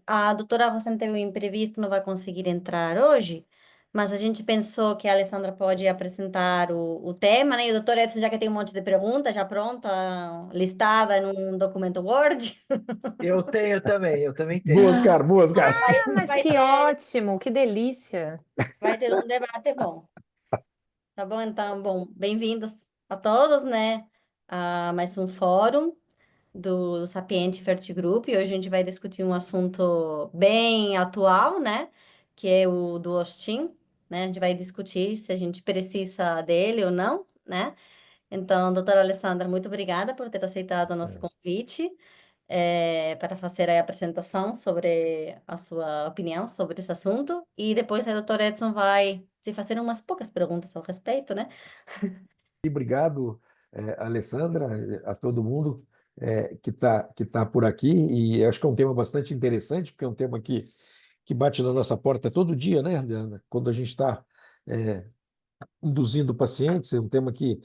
A doutora Rosane teve um imprevisto, não vai conseguir entrar hoje, mas a gente pensou que a Alessandra pode apresentar o tema, né? E o doutor Edson, já que tem um monte de perguntas já pronta, listada num documento Word, Eu também tenho. Boas, cara, boas, cara. vai, Mas vai que ter, ótimo, que delícia. vai ter um debate bom. Tá bom? Então, bom, bem-vindos a todos, né? A mais um fórum do Sapiente Fertigroup. E hoje a gente vai discutir um assunto bem atual, né? Que é o do Ostin, né? A gente vai discutir se a gente precisa dele ou não, né? Então, doutora Alessandra, muito obrigada por ter aceitado o nosso convite, para fazer a apresentação sobre a sua opinião sobre esse assunto. E depois a doutora Edson vai te fazer umas poucas perguntas ao respeito, né? E obrigado, Alessandra, a todo mundo que tá por aqui. E acho que é um tema bastante interessante, porque é um tema que bate na nossa porta todo dia, né, Diana? Quando a gente está induzindo pacientes, é um tema que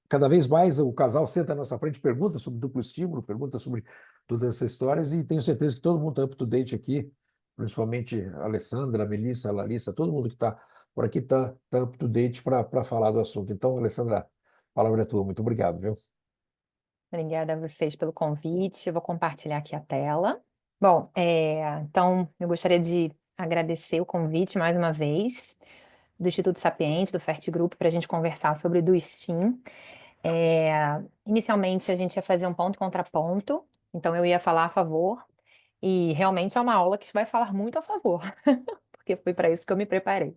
cada vez mais o casal senta à nossa frente, pergunta sobre duplo estímulo, pergunta sobre todas essas histórias, e tenho certeza que todo mundo está up to date aqui, principalmente a Alessandra, a Melissa, a Larissa, todo mundo que está por aqui está up to date para falar do assunto. Então, Alessandra, a palavra é tua. Muito obrigado, viu? Obrigada a vocês pelo convite. Eu vou compartilhar aqui a tela. Bom, então eu gostaria de agradecer o convite mais uma vez do Instituto Sapiente, do Fertigroup, para a gente conversar sobre o do STEAM. Inicialmente a gente ia fazer um ponto e contraponto, então eu ia falar a favor, e realmente é uma aula que vai falar muito a favor, porque foi para isso que eu me preparei.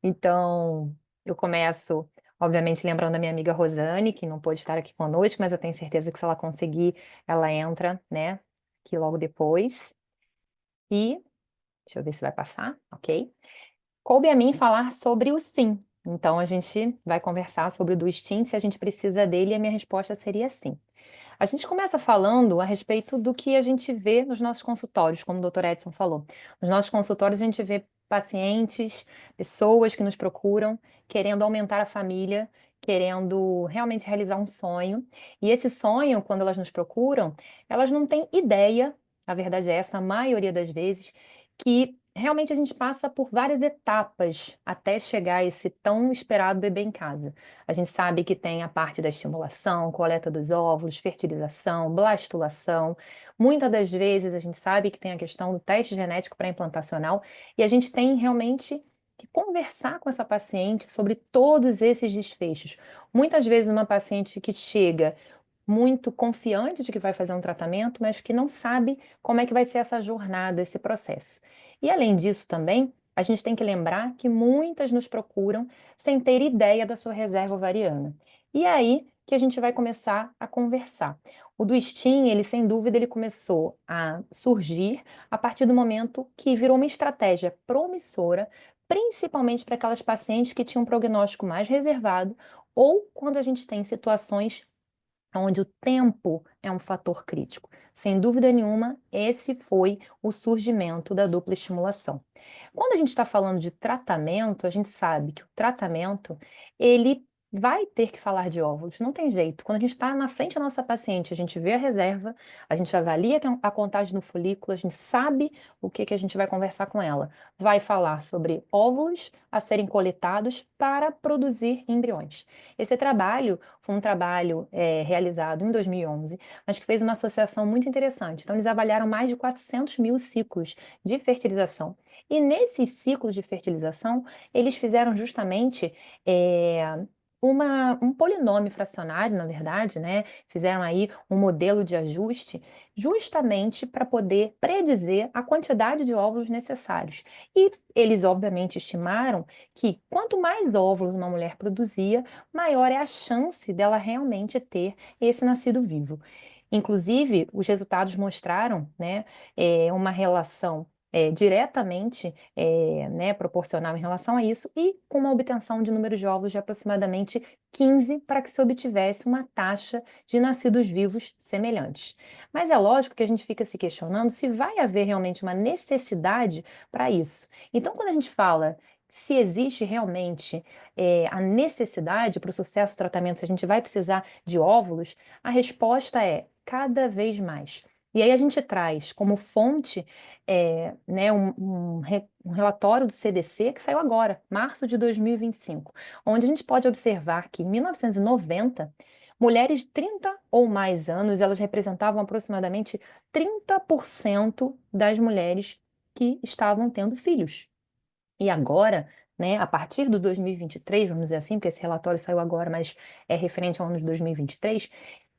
Então, eu começo, obviamente, lembrando a minha amiga Rosane, que não pôde estar aqui conosco, mas eu tenho certeza que se ela conseguir, ela entra, né, aqui logo depois. E, deixa eu ver se vai passar, ok? Coube a mim falar sobre o sim. Então, a gente vai conversar sobre o do STEAM, se a gente precisa dele, e a minha resposta seria sim. A gente começa falando a respeito do que a gente vê nos nossos consultórios, como o Dr. Edson falou. Nos nossos consultórios, a gente vê pacientes, pessoas que nos procuram, querendo aumentar a família, querendo realmente realizar um sonho. E esse sonho, quando elas nos procuram, elas não têm ideia, a verdade é essa, a maioria das vezes, que realmente a gente passa por várias etapas até chegar a esse tão esperado bebê em casa. A gente sabe que tem a parte da estimulação, coleta dos óvulos, fertilização, blastulação. Muitas das vezes a gente sabe que tem a questão do teste genético pré-implantacional e a gente tem realmente que conversar com essa paciente sobre todos esses desfechos. Muitas vezes uma paciente que chega muito confiante de que vai fazer um tratamento, mas que não sabe como é que vai ser essa jornada, esse processo. E além disso também, a gente tem que lembrar que muitas nos procuram sem ter ideia da sua reserva ovariana. E é aí que a gente vai começar a conversar. O do STEAM, ele sem dúvida, ele começou a surgir a partir do momento que virou uma estratégia promissora, principalmente para aquelas pacientes que tinham um prognóstico mais reservado ou quando a gente tem situações onde o tempo é um fator crítico. Sem dúvida nenhuma, esse foi o surgimento da dupla estimulação. Quando a gente está falando de tratamento, a gente sabe que o tratamento, ele vai ter que falar de óvulos, não tem jeito. Quando a gente está na frente da nossa paciente, a gente vê a reserva, a gente avalia a contagem no folículo, a gente sabe o que a gente vai conversar com ela. Vai falar sobre óvulos a serem coletados para produzir embriões. Esse trabalho foi um trabalho realizado em 2011, mas que fez uma associação muito interessante. Então, eles avaliaram mais de 400 mil ciclos de fertilização. E nesses ciclos de fertilização, eles fizeram justamente um polinômio fracionário, na verdade, né? Fizeram aí um modelo de ajuste justamente para poder predizer a quantidade de óvulos necessários. E eles, obviamente, estimaram que quanto mais óvulos uma mulher produzia, maior é a chance dela realmente ter esse nascido vivo. Inclusive, os resultados mostraram, né, uma relação diretamente né, proporcional em relação a isso e com uma obtenção de números de óvulos de aproximadamente 15 para que se obtivesse uma taxa de nascidos vivos semelhantes. Mas é lógico que a gente fica se questionando se vai haver realmente uma necessidade para isso. Então, quando a gente fala se existe realmente a necessidade para o sucesso do tratamento, se a gente vai precisar de óvulos, a resposta é cada vez mais. E aí a gente traz como fonte né, um relatório do CDC que saiu agora, março de 2025, onde a gente pode observar que em 1990, mulheres de 30 ou mais anos, elas representavam aproximadamente 30% das mulheres que estavam tendo filhos. E agora, né, a partir do 2023, vamos dizer assim, porque esse relatório saiu agora, mas é referente ao ano de 2023,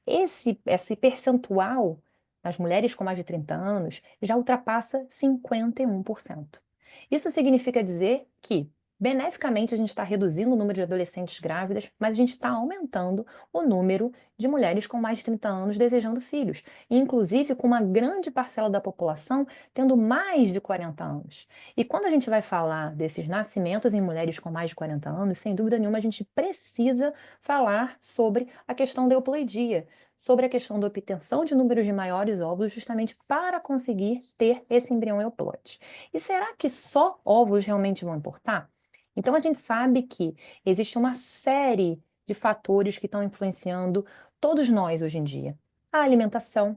esse percentual nas mulheres com mais de 30 anos já ultrapassa 51%. Isso significa dizer que, beneficamente, a gente está reduzindo o número de adolescentes grávidas, mas a gente está aumentando o número de mulheres com mais de 30 anos desejando filhos, e inclusive com uma grande parcela da população tendo mais de 40 anos. E quando a gente vai falar desses nascimentos em mulheres com mais de 40 anos, sem dúvida nenhuma, a gente precisa falar sobre a questão da euploidia, sobre a questão da obtenção de números de maiores óvulos, justamente para conseguir ter esse embrião euploide. E será que só óvulos realmente vão importar? Então a gente sabe que existe uma série de fatores que estão influenciando todos nós hoje em dia. A alimentação,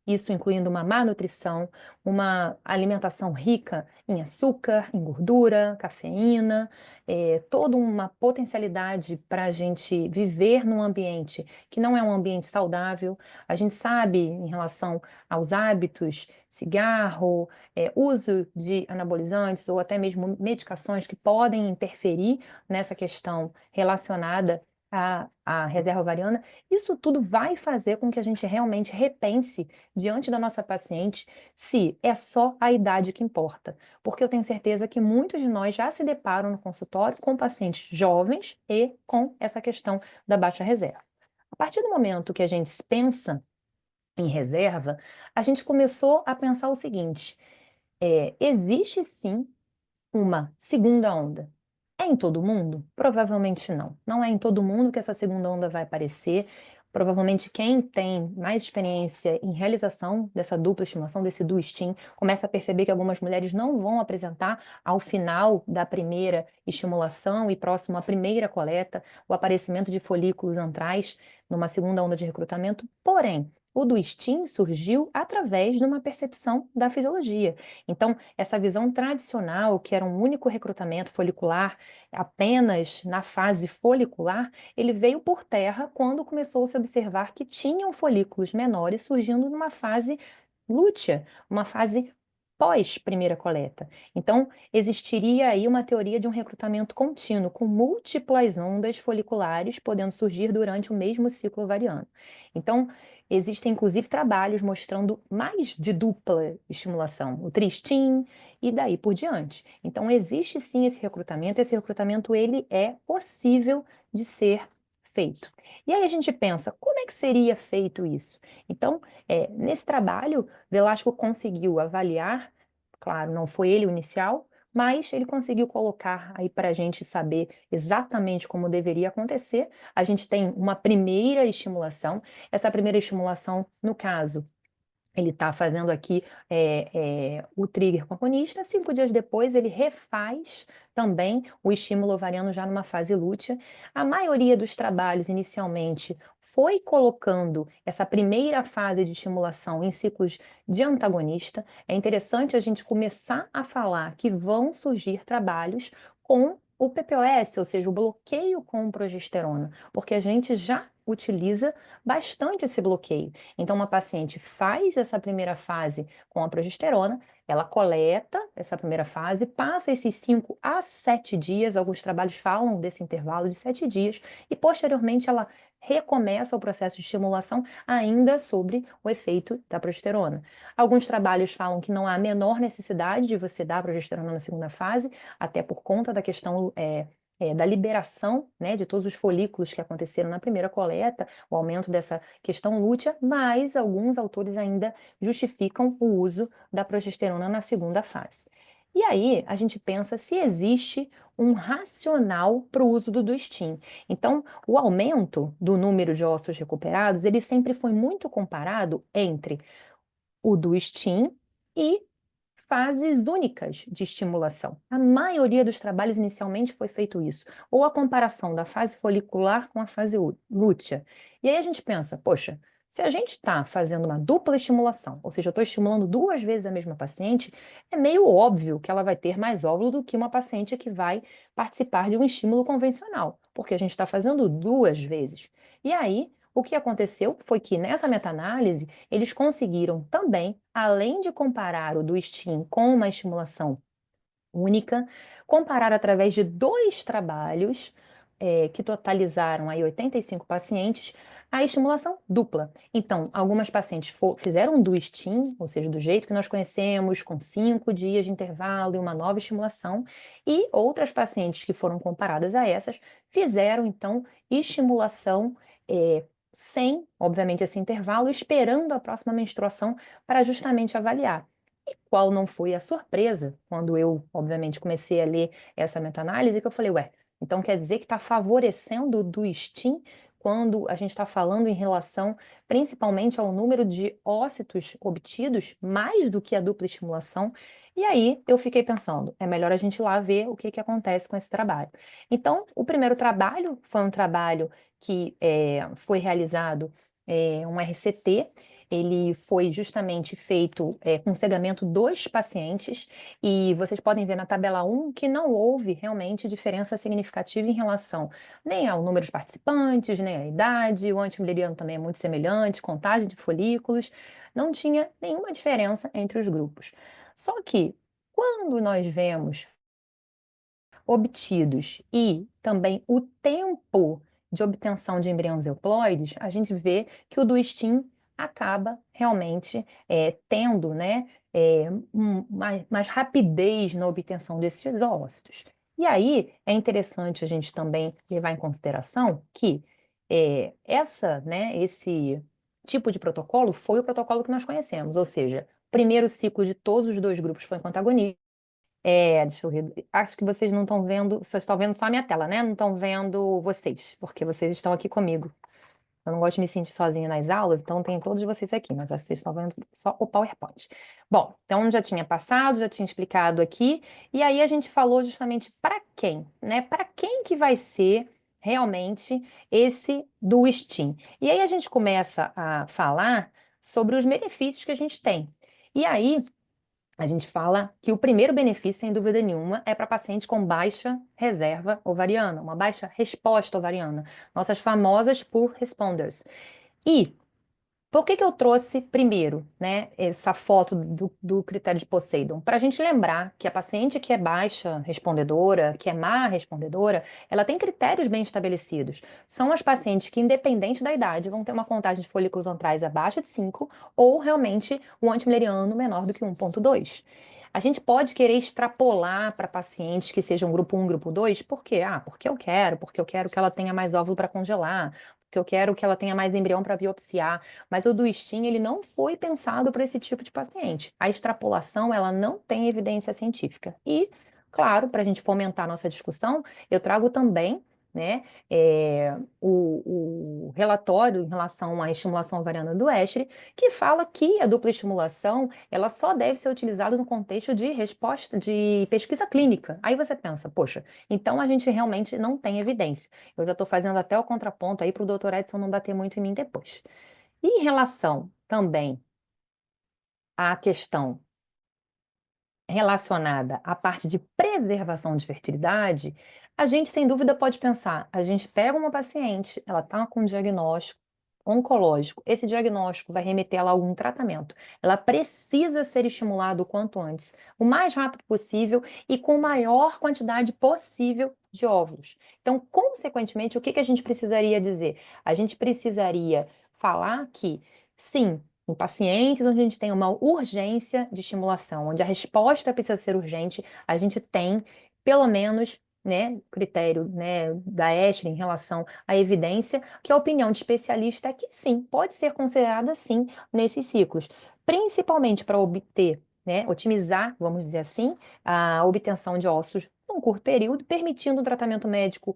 isso incluindo uma má nutrição, uma alimentação rica em açúcar, em gordura, cafeína, toda uma potencialidade para a gente viver num ambiente que não é um ambiente saudável. A gente sabe em relação aos hábitos, cigarro, uso de anabolizantes ou até mesmo medicações que podem interferir nessa questão relacionada à reserva ovariana. Isso tudo vai fazer com que a gente realmente repense diante da nossa paciente se é só a idade que importa. Porque eu tenho certeza que muitos de nós já se deparam no consultório com pacientes jovens e com essa questão da baixa reserva. A partir do momento que a gente pensa em reserva, a gente começou a pensar o seguinte: existe sim uma segunda onda. É em todo mundo? Provavelmente não. Não é em todo mundo que essa segunda onda vai aparecer. Provavelmente quem tem mais experiência em realização dessa dupla estimulação, desse duo-stim, começa a perceber que algumas mulheres não vão apresentar ao final da primeira estimulação e próximo à primeira coleta o aparecimento de folículos antrais numa segunda onda de recrutamento. Porém, o duo-stim surgiu através de uma percepção da fisiologia. Então, essa visão tradicional, que era um único recrutamento folicular apenas na fase folicular, ele veio por terra quando começou a se observar que tinham folículos menores surgindo numa fase lútea, uma fase pós-primeira coleta. Então, existiria aí uma teoria de um recrutamento contínuo, com múltiplas ondas foliculares podendo surgir durante o mesmo ciclo ovariano. Então, existem inclusive trabalhos mostrando mais de dupla estimulação, o tristim e daí por diante. Então, existe sim esse recrutamento ele é possível de ser feito. E aí a gente pensa, como é que seria feito isso? Então, nesse trabalho, Velasco conseguiu avaliar, claro, não foi ele o inicial, mas ele conseguiu colocar aí para a gente saber exatamente como deveria acontecer. A gente tem uma primeira estimulação. Essa primeira estimulação, no caso, ele está fazendo aqui o trigger com a agonista. 5 dias depois, ele refaz também o estímulo ovariano já numa fase lútea. A maioria dos trabalhos, inicialmente, foi colocando essa primeira fase de estimulação em ciclos de antagonista. É interessante a gente começar a falar que vão surgir trabalhos com o PPOS, ou seja, o bloqueio com progesterona, porque a gente já utiliza bastante esse bloqueio. Então, uma paciente faz essa primeira fase com a progesterona, ela coleta essa primeira fase, passa esses 5 a 7 dias, alguns trabalhos falam desse intervalo de 7 dias, e posteriormente ela recomeça o processo de estimulação ainda sobre o efeito da progesterona. Alguns trabalhos falam que não há a menor necessidade de você dar a progesterona na segunda fase, até por conta da questão da liberação, né, de todos os folículos que aconteceram na primeira coleta, o aumento dessa questão lútea, mas alguns autores ainda justificam o uso da progesterona na segunda fase. E aí a gente pensa se existe um racional para o uso do duo-stim. Então, o aumento do número de ósseos recuperados, ele sempre foi muito comparado entre o duo-stim e fases únicas de estimulação. A maioria dos trabalhos inicialmente foi feito isso, ou a comparação da fase folicular com a fase lútea. E aí a gente pensa, poxa, Se a gente está fazendo uma dupla estimulação, ou seja, eu estou estimulando 2 vezes a mesma paciente, é meio óbvio que ela vai ter mais óvulo do que uma paciente que vai participar de um estímulo convencional, porque a gente está fazendo 2 vezes. E aí, o que aconteceu foi que nessa meta-análise, eles conseguiram também, além de comparar o do STIM com uma estimulação única, comparar através de 2 trabalhos, que totalizaram aí 85 pacientes, a estimulação dupla. Então, algumas pacientes fizeram do STIM, ou seja, do jeito que nós conhecemos, com 5 dias de intervalo e uma nova estimulação, e outras pacientes que foram comparadas a essas fizeram, então, estimulação sem, obviamente, esse intervalo, esperando a próxima menstruação para justamente avaliar. Qual não foi a surpresa quando eu, obviamente, comecei a ler essa meta-análise, que eu falei, ué, então quer dizer que está favorecendo o do STIM quando a gente está falando em relação principalmente ao número de ócitos obtidos, mais do que a dupla estimulação. E aí eu fiquei pensando, é melhor a gente ir lá ver o que que acontece com esse trabalho. Então, o primeiro trabalho foi um trabalho que foi realizado um RCT. Ele foi justamente feito com cegamento dos pacientes, e vocês podem ver na tabela 1 que não houve realmente diferença significativa em relação nem ao número de participantes, nem à idade. O antimileriano também é muito semelhante, contagem de folículos, não tinha nenhuma diferença entre os grupos. Só que, quando nós vemos obtidos e também o tempo de obtenção de embriões euploides, a gente vê que o do STIM acaba realmente tendo, né, mais rapidez na obtenção desses ócitos. E aí é interessante a gente também levar em consideração que esse tipo de protocolo foi o protocolo que nós conhecemos, ou seja, o primeiro ciclo de todos os 2 grupos foi com antagonista. Deixa eu ver. Acho que vocês não estão vendo, vocês estão vendo só a minha tela, né? Não estão vendo vocês, porque vocês estão aqui comigo. Eu não gosto de me sentir sozinha nas aulas, então tem todos vocês aqui, mas vocês estão vendo só o PowerPoint. Bom, então já tinha passado, já tinha explicado aqui, e aí a gente falou justamente para quem, né? Para quem que vai ser realmente esse do STIM. E aí a gente começa a falar sobre os benefícios que a gente tem. E aí a gente fala que o primeiro benefício, sem dúvida nenhuma, é para paciente com baixa reserva ovariana, uma baixa resposta ovariana, nossas famosas poor responders. E por que que eu trouxe primeiro, né, essa foto do critério de Poseidon? Para a gente lembrar que a paciente que é baixa respondedora, que é má respondedora, ela tem critérios bem estabelecidos. São as pacientes que, independente da idade, vão ter uma contagem de folículos antrais abaixo de 5 ou realmente um antimileriano menor do que 1,2. A gente pode querer extrapolar para pacientes que sejam grupo 1, grupo 2, por quê? Porque eu quero que ela tenha mais óvulo para congelar, porque eu quero que ela tenha mais embrião para biopsiar. Mas o do STIM, ele não foi pensado para esse tipo de paciente. A extrapolação, ela não tem evidência científica. E, claro, para a gente fomentar a nossa discussão, eu trago também, né, o relatório em relação à estimulação ovariana do Esri, que fala que a dupla estimulação, ela só deve ser utilizada no contexto de resposta de pesquisa clínica. Aí você pensa, poxa, então a gente realmente não tem evidência. Eu já estou fazendo até o contraponto aí para o doutor Edson não bater muito em mim depois. E em relação também à questão relacionada à parte de preservação de fertilidade, a gente sem dúvida pode pensar, a gente pega uma paciente, ela está com um diagnóstico oncológico, esse diagnóstico vai remeter ela a algum tratamento. Ela precisa ser estimulada o quanto antes, o mais rápido possível e com a maior quantidade possível de óvulos. Então, consequentemente, o que que a gente precisaria dizer? A gente precisaria falar que, sim, em pacientes onde a gente tem uma urgência de estimulação, onde a resposta precisa ser urgente, a gente tem, pelo menos, né, critério, né, da Esri em relação à evidência, que a opinião de especialista é que sim, pode ser considerada sim nesses ciclos, principalmente para obter, né, otimizar, vamos dizer assim, a obtenção de ossos num curto período, permitindo um tratamento médico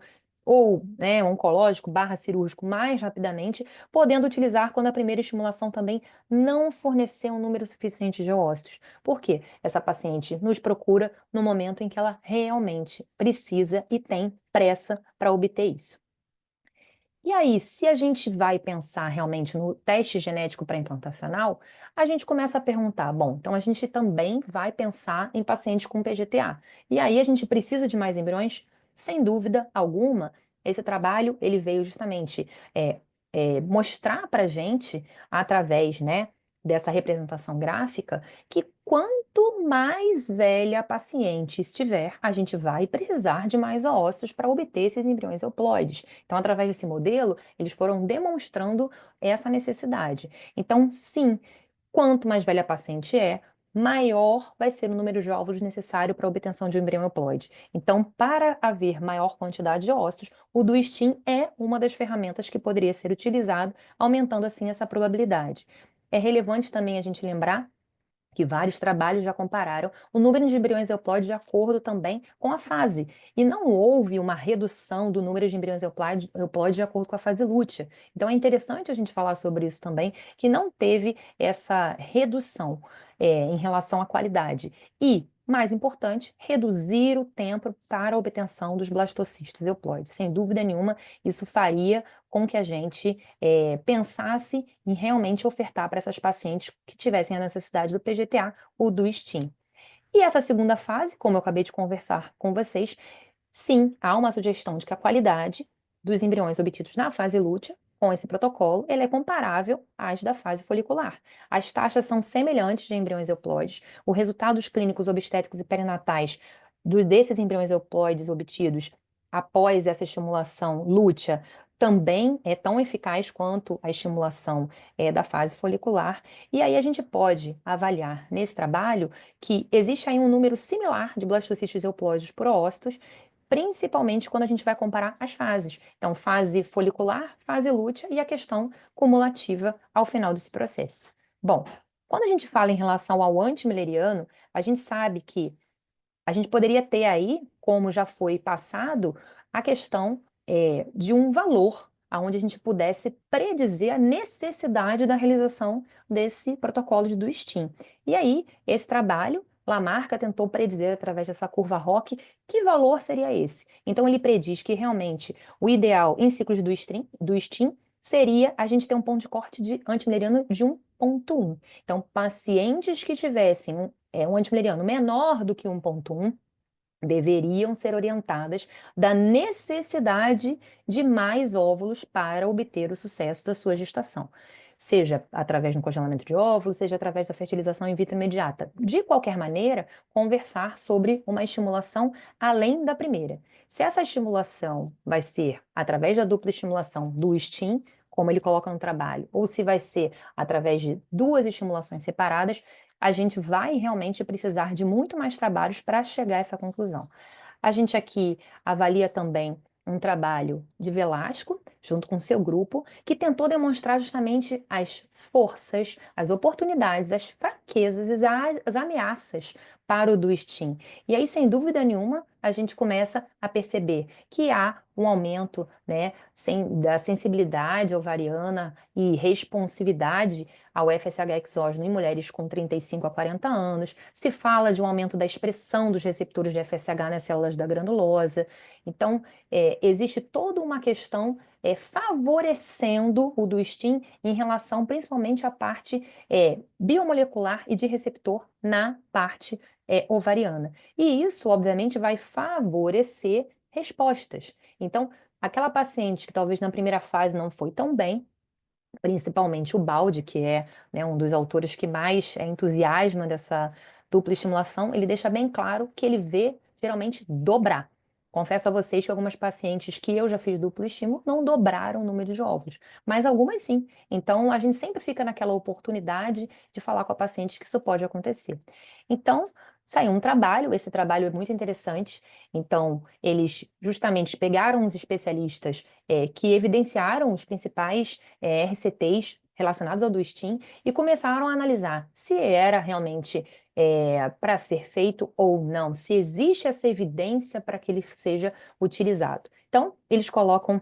ou, né, oncológico barra cirúrgico mais rapidamente, podendo utilizar quando a primeira estimulação também não fornecer um número suficiente de ócitos. Por quê? Essa paciente nos procura no momento em que ela realmente precisa e tem pressa para obter isso. E aí, se a gente vai pensar realmente no teste genético pré-implantacional, a gente começa a perguntar, bom, então a gente também vai pensar em pacientes com PGTA. E aí a gente precisa de mais embriões? Sem dúvida alguma. Esse trabalho, ele veio justamente mostrar para a gente, através, né, dessa representação gráfica, que quanto mais velha a paciente estiver, a gente vai precisar de mais ósseos para obter esses embriões euploides. Então, através desse modelo, eles foram demonstrando essa necessidade. Então, sim, quanto mais velha a paciente é, maior vai ser o número de óvulos necessário para a obtenção de um embrião euploide. Então, para haver maior quantidade de óvulos, o DUSTIM é uma das ferramentas que poderia ser utilizado, aumentando assim essa probabilidade. É relevante também a gente lembrar que vários trabalhos já compararam o número de embriões euploides de acordo também com a fase. E não houve uma redução do número de embriões euploides de acordo com a fase lútea. Então é interessante a gente falar sobre isso também, que não teve essa redução em relação à qualidade. E, mais importante, reduzir o tempo para a obtenção dos blastocistos euploides. Sem dúvida nenhuma, isso faria com que a gente pensasse em realmente ofertar para essas pacientes que tivessem a necessidade do PGTA ou do STIM. E essa segunda fase, como eu acabei de conversar com vocês, sim, há uma sugestão de que a qualidade dos embriões obtidos na fase lútea, com esse protocolo, ele é comparável às da fase folicular. As taxas são semelhantes de embriões euploides. Os resultados clínicos obstétricos e perinatais desses embriões euploides obtidos após essa estimulação lútea também é tão eficaz quanto a estimulação da fase folicular. E aí a gente pode avaliar nesse trabalho que existe aí um número similar de blastocistos euploides por ócitos, principalmente quando a gente vai comparar as fases. Então, fase folicular, fase lútea e a questão cumulativa ao final desse processo. Bom, quando a gente fala em relação ao antimileriano, a gente sabe que a gente poderia ter aí, como já foi passado, a questão de um valor, onde a gente pudesse predizer a necessidade da realização desse protocolo de do STIM. E aí, esse trabalho, Lamarca tentou predizer através dessa curva ROC que valor seria esse. Então, ele prediz que realmente o ideal em ciclos do STIM seria a gente ter um ponto de corte de antimileriano de 1,1. Então, pacientes que tivessem um antimileriano menor do que 1,1 deveriam ser orientadas da necessidade de mais óvulos para obter o sucesso da sua gestação, seja através do congelamento de óvulos, seja através da fertilização in vitro imediata. De qualquer maneira, conversar sobre uma estimulação além da primeira. Se essa estimulação vai ser através da dupla estimulação do STIM, como ele coloca no trabalho, ou se vai ser através de duas estimulações separadas, a gente vai realmente precisar de muito mais trabalhos para chegar a essa conclusão. A gente aqui avalia também um trabalho de Velasco, junto com seu grupo, que tentou demonstrar justamente as forças, as oportunidades, as fraquezas e as ameaças para o do STIM. E aí, sem dúvida nenhuma, a gente começa a perceber que há um aumento, né, da sensibilidade ovariana e responsividade ao FSH exógeno em mulheres com 35 a 40 anos. Se fala de um aumento da expressão dos receptores de FSH nas células da granulosa. Então, existe toda uma questão favorecendo o do STIM em relação principalmente à parte biomolecular e de receptor na parte ovariana. E isso, obviamente, vai favorecer respostas. Então, aquela paciente que talvez na primeira fase não foi tão bem, principalmente o Baldi, que é, né, um dos autores que mais entusiasma dessa dupla estimulação, ele deixa bem claro que ele vê geralmente dobrar. Confesso a vocês que algumas pacientes que eu já fiz duplo estímulo não dobraram o número de óvulos, mas algumas sim. Então, a gente sempre fica naquela oportunidade de falar com a paciente que isso pode acontecer. Então, saiu um trabalho, esse trabalho é muito interessante. Então, eles justamente pegaram os especialistas que evidenciaram os principais RCTs relacionados ao do STIM e começaram a analisar se era realmente para ser feito ou não, se existe essa evidência para que ele seja utilizado. Então, eles colocam,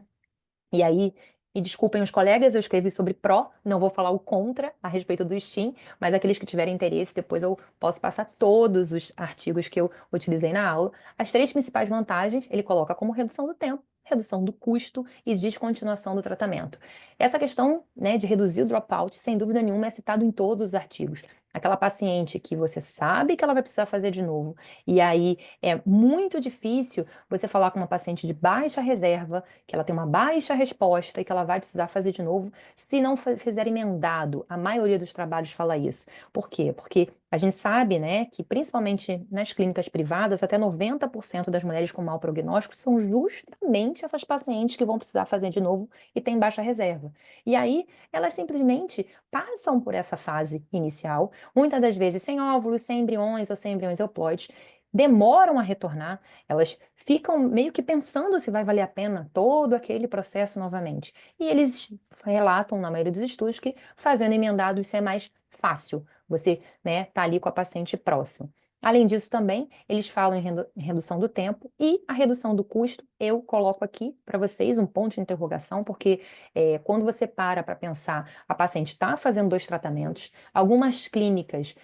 e aí, me desculpem os colegas, eu escrevi sobre pró, não vou falar o contra a respeito do STIM, mas aqueles que tiverem interesse, depois eu posso passar todos os artigos que eu utilizei na aula. As três principais vantagens ele coloca como redução do tempo, redução do custo e descontinuação do tratamento. Essa questão, né, de reduzir o dropout, sem dúvida nenhuma, é citado em todos os artigos. Aquela paciente que você sabe que ela vai precisar fazer de novo, e aí é muito difícil você falar com uma paciente de baixa reserva, que ela tem uma baixa resposta e que ela vai precisar fazer de novo, se não fizer emendado. A maioria dos trabalhos fala isso. Por quê? Porque a gente sabe, né, que principalmente nas clínicas privadas, até 90% das mulheres com mau prognóstico são justamente essas pacientes que vão precisar fazer de novo e têm baixa reserva. E aí, elas simplesmente passam por essa fase inicial, muitas das vezes sem óvulos, sem embriões ou sem embriões euploides, demoram a retornar, elas ficam meio que pensando se vai valer a pena todo aquele processo novamente. E eles relatam, na maioria dos estudos, que fazendo emendado isso é mais fácil. Você, né, tá ali com a paciente próximo. Além disso, também, eles falam em redução do tempo e a redução do custo. Eu coloco aqui para vocês um ponto de interrogação, porque quando você para pensar, a paciente está fazendo 2 tratamentos, algumas clínicas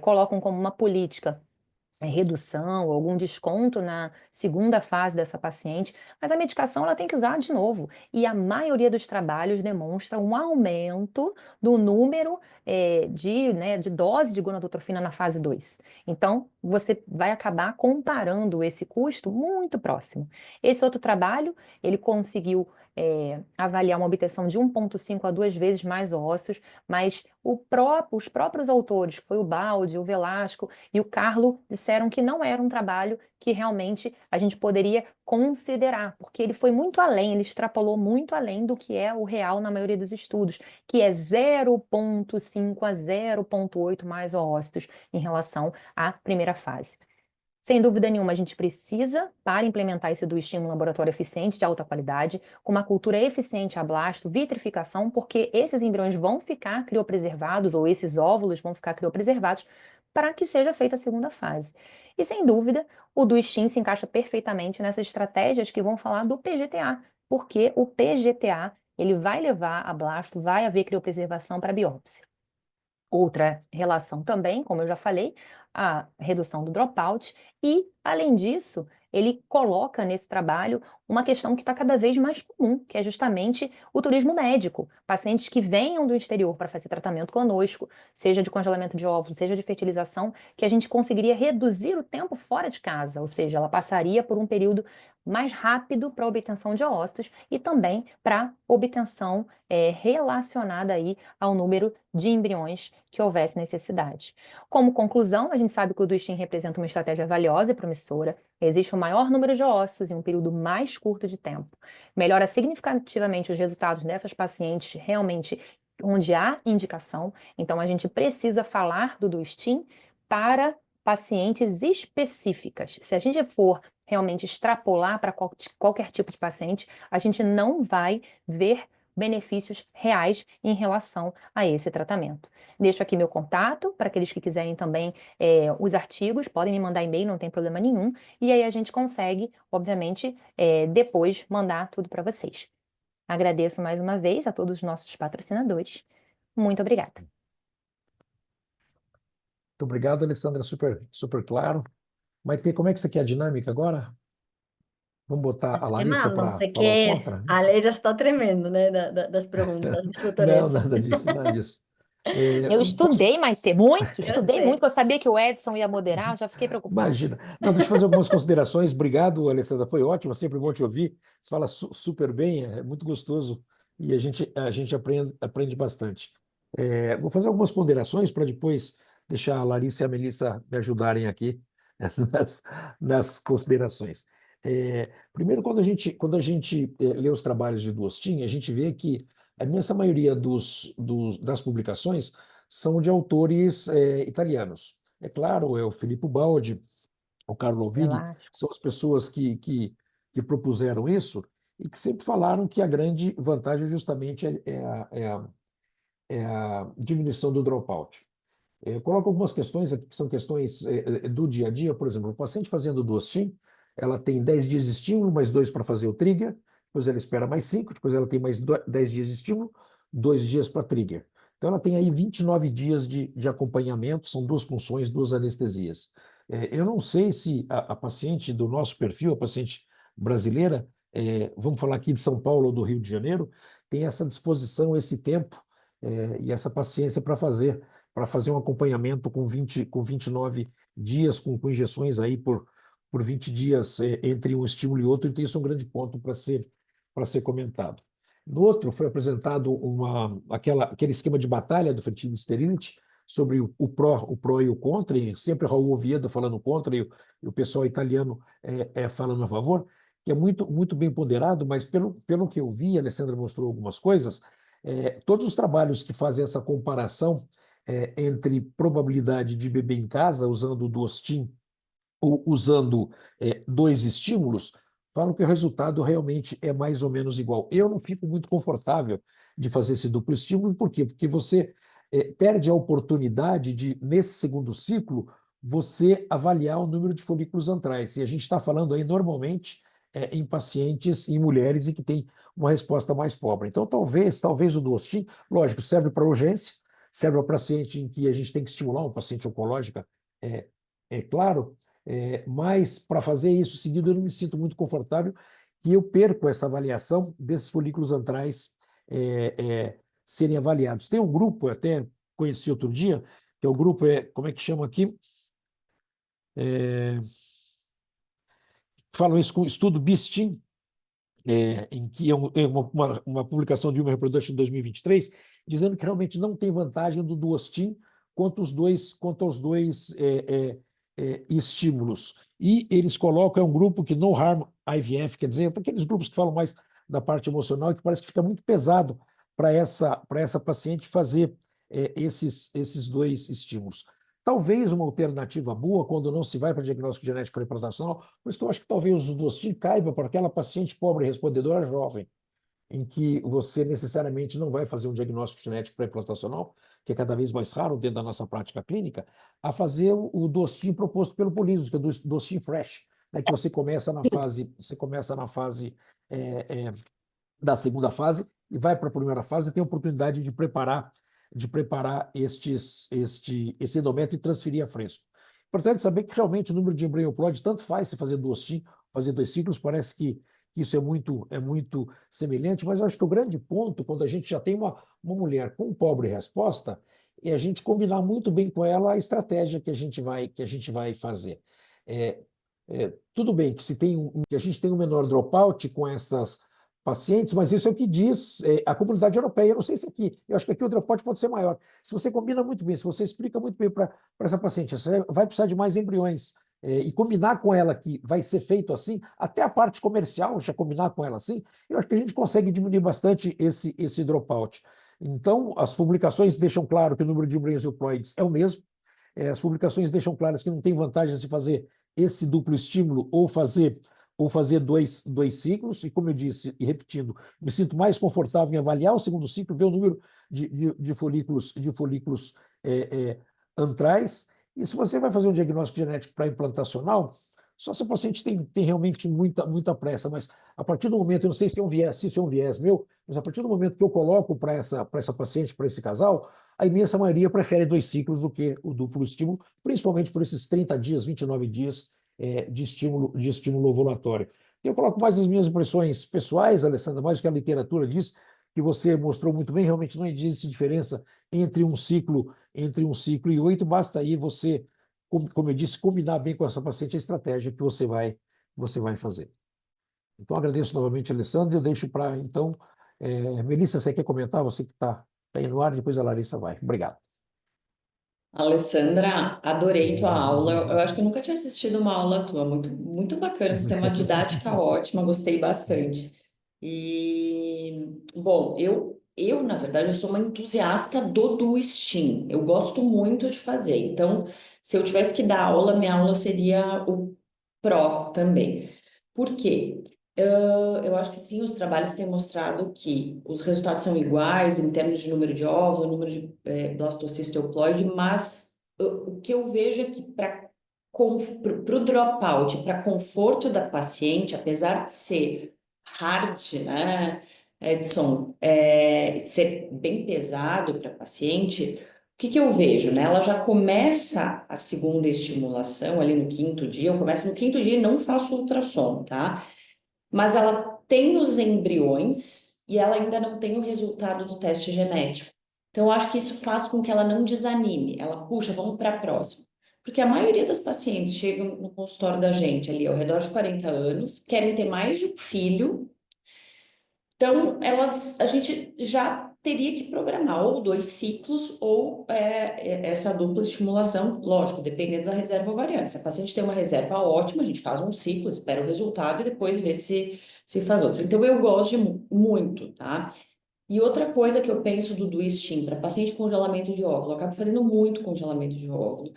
colocam como uma política redução ou algum desconto na segunda fase dessa paciente, mas a medicação ela tem que usar de novo. E a maioria dos trabalhos demonstra um aumento do número de dose de gonadotrofina na fase 2. Então, você vai acabar comparando esse custo muito próximo. Esse outro trabalho, ele conseguiu avaliar uma obtenção de 1,5 a 2 vezes mais ósseos, mas os próprios autores, que foi o Baldi, o Velasco e o Carlo, disseram que não era um trabalho que realmente a gente poderia considerar, porque ele foi muito além, ele extrapolou muito além do que é o real na maioria dos estudos, que é 0,5 a 0,8 mais ócitos em relação à primeira fase. Sem dúvida nenhuma, a gente precisa, para implementar esse duoestímulo laboratório eficiente de alta qualidade, com uma cultura eficiente a blasto, vitrificação, porque esses embriões vão ficar criopreservados, ou esses óvulos vão ficar criopreservados, para que seja feita a segunda fase. E, sem dúvida, o duoestim se encaixa perfeitamente nessas estratégias que vão falar do PGTA, porque o PGTA, ele vai levar a blasto, vai haver criopreservação para biópsia. Outra relação também, como eu já falei, a redução do dropout e, além disso, ele coloca nesse trabalho uma questão que está cada vez mais comum, que é justamente o turismo médico. Pacientes que venham do exterior para fazer tratamento conosco, seja de congelamento de óvulos, seja de fertilização, que a gente conseguiria reduzir o tempo fora de casa, ou seja, ela passaria por um período mais rápido para a obtenção de ócitos e também para obtenção relacionada aí ao número de embriões que houvesse necessidade. Como conclusão, a gente sabe que o duoestim representa uma estratégia valiosa e promissora, existe um maior número de ócitos em um período mais curto de tempo. Melhora significativamente os resultados dessas pacientes realmente onde há indicação, então a gente precisa falar do duoestim para pacientes específicas. Se a gente for realmente extrapolar para qualquer tipo de paciente, a gente não vai ver benefícios reais em relação a esse tratamento. Deixo aqui meu contato para aqueles que quiserem também os artigos, podem me mandar e-mail, não tem problema nenhum, e aí a gente consegue, obviamente, depois mandar tudo para vocês. Agradeço mais uma vez a todos os nossos patrocinadores. Muito obrigada. Muito obrigado, Alessandra, super, super claro. Maite, como é que você quer a dinâmica agora? Vamos botar a Larissa Mano, para você falar o quer. contra? A lei já está tremendo, né? Das perguntas, doutora Não, Edson. nada disso, nada disso. Eu estudei, Maite, muito, Eu estudei muito, sei. porque eu sabia que o Edson ia moderar, eu já fiquei preocupada. Imagina. Não, deixa eu fazer algumas considerações. Obrigado, Alessandra, foi ótimo, é sempre bom te ouvir. Você fala super bem, é muito gostoso e a gente aprende bastante. Vou fazer algumas ponderações para depois deixar a Larissa e a Melissa me ajudarem aqui nas considerações. Primeiro, quando a gente lê os trabalhos de Duostin, a gente vê que a imensa maioria das publicações são de autores italianos. É claro, é o Filippo Baldi, o Carlo Ovidi, Relaxa. são as pessoas que propuseram isso e que sempre falaram que a grande vantagem justamente é a diminuição do dropout. Eu coloco algumas questões aqui que são questões do dia a dia. Por exemplo, o paciente fazendo Duostin, ela tem 10 dias de estímulo, mais 2 para fazer o trigger, depois ela espera mais 5, depois ela tem mais 10 dias de estímulo, 2 dias para trigger. Então ela tem aí 29 dias de acompanhamento, são 2 punções, 2 anestesias. Eu não sei se a paciente do nosso perfil, a paciente brasileira, vamos falar aqui de São Paulo ou do Rio de Janeiro, tem essa disposição, esse tempo e essa paciência para fazer um acompanhamento com 29 dias, com injeções aí por 20 dias entre um estímulo e outro, então isso é um grande ponto para ser comentado. No outro, foi apresentado aquele esquema de batalha do Fertility Sterility sobre o pró e o contra, e sempre Raul Oviedo falando contra e o pessoal italiano falando a favor, que é muito, muito bem ponderado, mas pelo que eu vi, a Alessandra mostrou algumas coisas, todos os trabalhos que fazem essa comparação entre probabilidade de bebê em casa, usando o Duostin ou usando dois estímulos, falam que o resultado realmente é mais ou menos igual. Eu não fico muito confortável de fazer esse duplo estímulo, por quê? Porque você perde a oportunidade de, nesse segundo ciclo, você avaliar o número de folículos antrais. E a gente está falando aí normalmente em pacientes, em mulheres, e que tem uma resposta mais pobre. Então, talvez o Duostin, lógico, serve para urgência, serve para paciente em que a gente tem que estimular um paciente oncológica, claro, mas para fazer isso seguido, eu não me sinto muito confortável que eu perco essa avaliação desses folículos antrais serem avaliados. Tem um grupo, eu até conheci outro dia, que é o grupo, como é que chama aqui? Falam isso com o estudo BISTIM, em que é uma publicação de Human Reproduction em 2023, dizendo que realmente não tem vantagem do Duostin quanto aos dois estímulos. E eles colocam, um grupo que no harm IVF, quer dizer, aqueles grupos que falam mais da parte emocional, que parece que fica muito pesado para essa paciente fazer esses dois estímulos. Talvez uma alternativa boa, quando não se vai para diagnóstico genético pré-implantacional, por isso que eu acho que talvez o Duostin caiba para aquela paciente pobre respondedora jovem, em que você necessariamente não vai fazer um diagnóstico genético pré-implantacional, que é cada vez mais raro dentro da nossa prática clínica, a fazer o Duostin proposto pelo Polisos, que é o Duostin Fresh, né, que você começa na fase da segunda fase e vai para a primeira fase e tem a oportunidade de preparar esse endométrio e transferir a fresco. Importante saber que realmente o número de embrião ploide tanto faz se fazer Duostin, fazer 2 ciclos, parece que isso é muito semelhante, mas eu acho que o grande ponto, quando a gente já tem uma mulher com pobre resposta, é a gente combinar muito bem com ela a estratégia que a gente vai fazer. Tudo bem que que a gente tem um menor dropout com essas pacientes, mas isso é o que diz a comunidade europeia. Eu não sei se aqui, eu acho que aqui o dropout pode ser maior. Se você combina muito bem, se você explica muito bem para essa paciente, você vai precisar de mais embriões, e combinar com ela que vai ser feito assim, até a parte comercial, já combinar com ela assim, eu acho que a gente consegue diminuir bastante esse dropout. Então, as publicações deixam claro que o número de embriões euploides é o mesmo, as publicações deixam claras que não tem vantagem de se fazer esse duplo estímulo ou fazer dois ciclos, e como eu disse, e repetindo, me sinto mais confortável em avaliar o segundo ciclo, ver o número de folículos antrais. E se você vai fazer um diagnóstico genético pré-implantacional, só se o paciente tem realmente muita pressa, mas a partir do momento, eu não sei se isso é um viés meu, mas a partir do momento que eu coloco para essa paciente, para esse casal, a imensa maioria prefere 2 ciclos do que o duplo estímulo, principalmente por esses 30 dias, 29 dias de estímulo ovulatório. Eu coloco mais as minhas impressões pessoais, Alessandra, mais do que a literatura diz, que você mostrou muito bem, realmente não existe diferença entre um ciclo e 8, basta aí você, como eu disse, combinar bem com essa paciente a estratégia que você vai fazer. Então, agradeço novamente, Alessandra, e eu deixo para, então, Melissa, você quer comentar? Você que está aí no ar, depois a Larissa vai. Obrigado. Alessandra, adorei tua aula. Eu acho que eu nunca tinha assistido uma aula tua. Muito, muito bacana. Você tem uma didática ótima, gostei bastante. Bom, na verdade, eu sou uma entusiasta do Duostin. Eu gosto muito de fazer. Então, se eu tivesse que dar aula, minha aula seria o Pro também. Por quê? Eu acho que sim, os trabalhos têm mostrado que os resultados são iguais em termos de número de óvulos, número de blastocisto euploide, mas o que eu vejo é que para o dropout, para conforto da paciente, apesar de ser hard, né, Edson, de ser bem pesado para a paciente, o que eu vejo, né? Ela já começa a segunda estimulação ali no 5º dia, eu começo no 5º dia e não faço ultrassom, tá? Mas ela tem os embriões e ela ainda não tem o resultado do teste genético. Então, eu acho que isso faz com que ela não desanime. Ela, puxa, vamos para a próxima. Porque a maioria das pacientes chegam no consultório da gente ali ao redor de 40 anos, querem ter mais de um filho, então a gente já teria que programar ou 2 ciclos ou essa dupla estimulação, lógico, dependendo da reserva ovariana. Se a paciente tem uma reserva ótima, a gente faz um ciclo, espera o resultado e depois vê se faz outro. Então, eu gosto muito, tá? E outra coisa que eu penso do STIM para paciente com congelamento de óvulo, eu acabo fazendo muito congelamento de óvulo.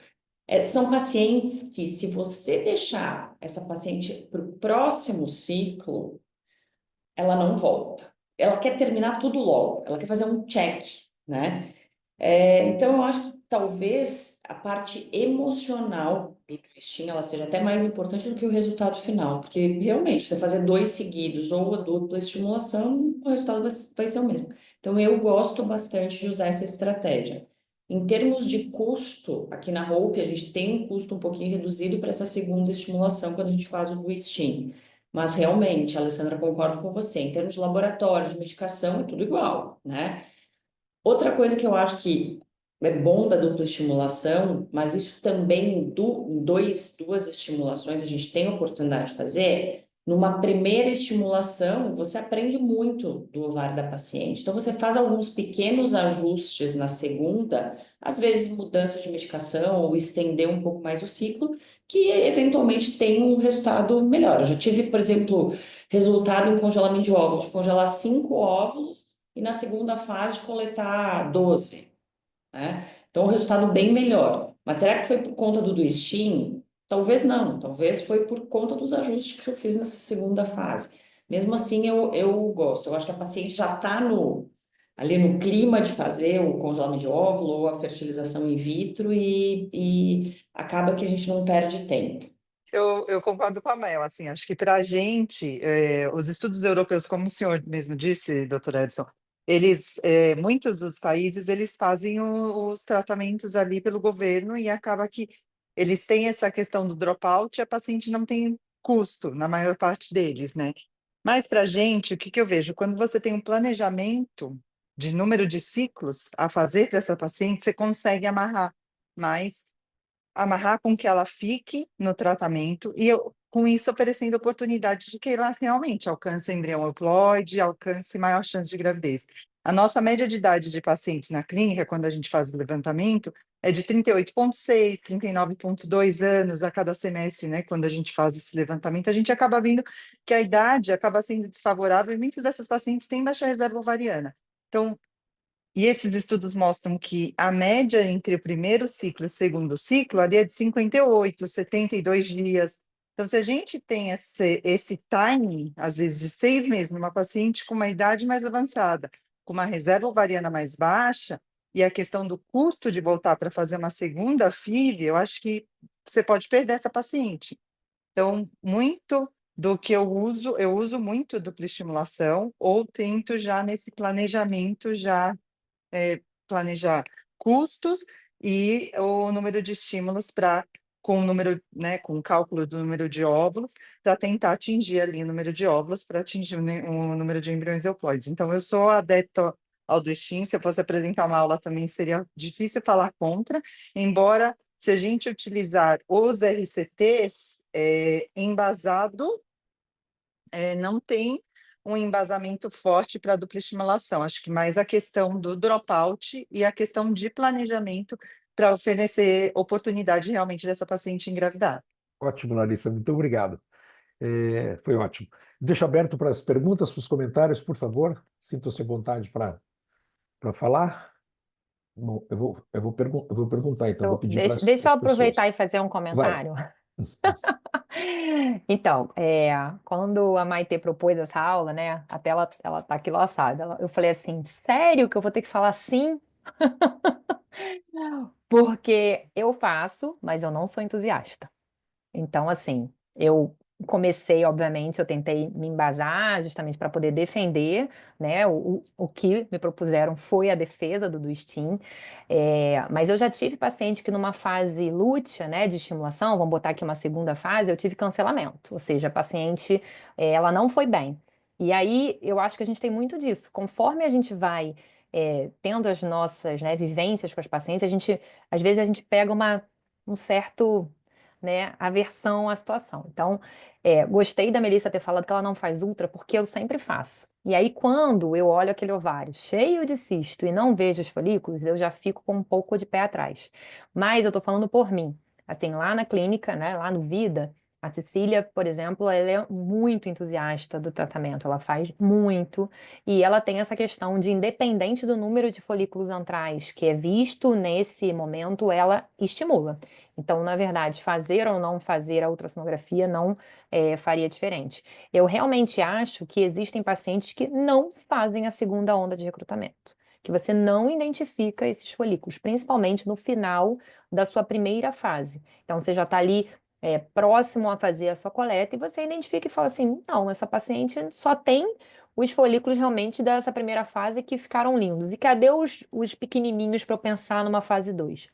São pacientes que, se você deixar essa paciente para o próximo ciclo, ela não volta. Ela quer terminar tudo logo, ela quer fazer um check, né? Então, eu acho que talvez a parte emocional do testing ela seja até mais importante do que o resultado final, porque realmente você fazer 2 seguidos ou a dupla estimulação, o resultado vai ser o mesmo. Então, eu gosto bastante de usar essa estratégia. Em termos de custo, aqui na Hope, a gente tem um custo um pouquinho reduzido para essa segunda estimulação quando a gente faz o do STIM. Mas realmente, Alessandra, concordo com você, em termos de laboratório, de medicação, é tudo igual, né? Outra coisa que eu acho que é bom da dupla estimulação, mas isso também duas estimulações a gente tem a oportunidade de fazer. Numa primeira estimulação, você aprende muito do ovário da paciente. Então, você faz alguns pequenos ajustes na segunda, às vezes mudança de medicação ou estender um pouco mais o ciclo, que eventualmente tem um resultado melhor. Eu já tive, por exemplo, resultado em congelamento de óvulos, de congelar 5 óvulos e na segunda fase coletar 12, né? Então, o resultado bem melhor. Mas será que foi por conta do STIM? Talvez não, talvez foi por conta dos ajustes que eu fiz nessa segunda fase. Mesmo assim, eu gosto. Eu acho que a paciente já está ali no clima de fazer o congelamento de óvulo ou a fertilização in vitro e acaba que a gente não perde tempo. Eu concordo com a Mel, assim, acho que para a gente, os estudos europeus, como o senhor mesmo disse, doutor Edson, muitos dos países, eles fazem os tratamentos ali pelo governo e acaba que eles têm essa questão do dropout e a paciente não tem custo, na maior parte deles, né? Mas para a gente, o que eu vejo? Quando você tem um planejamento de número de ciclos a fazer para essa paciente, você consegue amarrar com que ela fique no tratamento e com isso oferecendo oportunidade de que ela realmente alcance o embrião euploide, alcance maior chance de gravidez. A nossa média de idade de pacientes na clínica, quando a gente faz o levantamento, é de 38,6, 39,2 anos a cada semestre, né? Quando a gente faz esse levantamento, a gente acaba vendo que a idade acaba sendo desfavorável e muitos dessas pacientes têm baixa reserva ovariana. Então, e esses estudos mostram que a média entre o primeiro ciclo e o segundo ciclo ali é de 58, 72 dias. Então, se a gente tem esse time, às vezes de 6 meses, numa paciente com uma idade mais avançada, com uma reserva ovariana mais baixa, e a questão do custo de voltar para fazer uma segunda FIV, eu acho que você pode perder essa paciente. Então, muito do que eu uso muito dupla estimulação, ou tento já nesse planejamento já planejar custos e o número de estímulos com o número, né, com o cálculo do número de óvulos, para tentar atingir ali o número de óvulos, para atingir o número de embriões euploides. Então, eu sou adepta ao do STIM, se eu fosse apresentar uma aula também seria difícil falar contra, embora se a gente utilizar os RCTs embasado, não tem um embasamento forte para dupla estimulação. Acho que mais a questão do dropout e a questão de planejamento para oferecer oportunidade realmente dessa paciente engravidar. Ótimo, Larissa, muito obrigado. Foi ótimo. Deixo aberto para as perguntas, para os comentários, por favor. Sintam-se à vontade para falar. Bom, eu vou perguntar, então, vou pedir para as Deixa eu pessoas. aproveitar e fazer um Vai. comentário. Então, quando a Maitê propôs essa aula, né? Até ela tá aqui, ela sabe. Eu falei assim, sério que eu vou ter que falar assim? Porque eu faço, mas eu não sou entusiasta. Então, assim, eu comecei, obviamente, eu tentei me embasar justamente para poder defender, né? O que me propuseram foi a defesa do STIM, mas eu já tive paciente que numa fase lútea, né, de estimulação, vamos botar aqui uma segunda fase, eu tive cancelamento, ou seja, a paciente, ela não foi bem. E aí eu acho que a gente tem muito disso. Conforme a gente vai tendo as nossas, né, vivências com as pacientes, às vezes a gente pega um certo, né, aversão à situação. Então, gostei da Melissa ter falado que ela não faz ultra, porque eu sempre faço. E aí, quando eu olho aquele ovário cheio de cisto e não vejo os folículos, eu já fico com um pouco de pé atrás. Mas eu tô falando por mim. Assim, lá na clínica, né, lá no Vida, a Cecília, por exemplo, ela é muito entusiasta do tratamento, ela faz muito, e ela tem essa questão de, independente do número de folículos antrais que é visto nesse momento, ela estimula. Então, na verdade, fazer ou não fazer a ultrassonografia não faria diferente. Eu realmente acho que existem pacientes que não fazem a segunda onda de recrutamento, que você não identifica esses folículos, principalmente no final da sua primeira fase. Então, você já está ali próximo a fazer a sua coleta e você identifica e fala assim: não, essa paciente só tem os folículos realmente dessa primeira fase que ficaram lindos. E cadê os pequenininhos para eu pensar numa fase 2?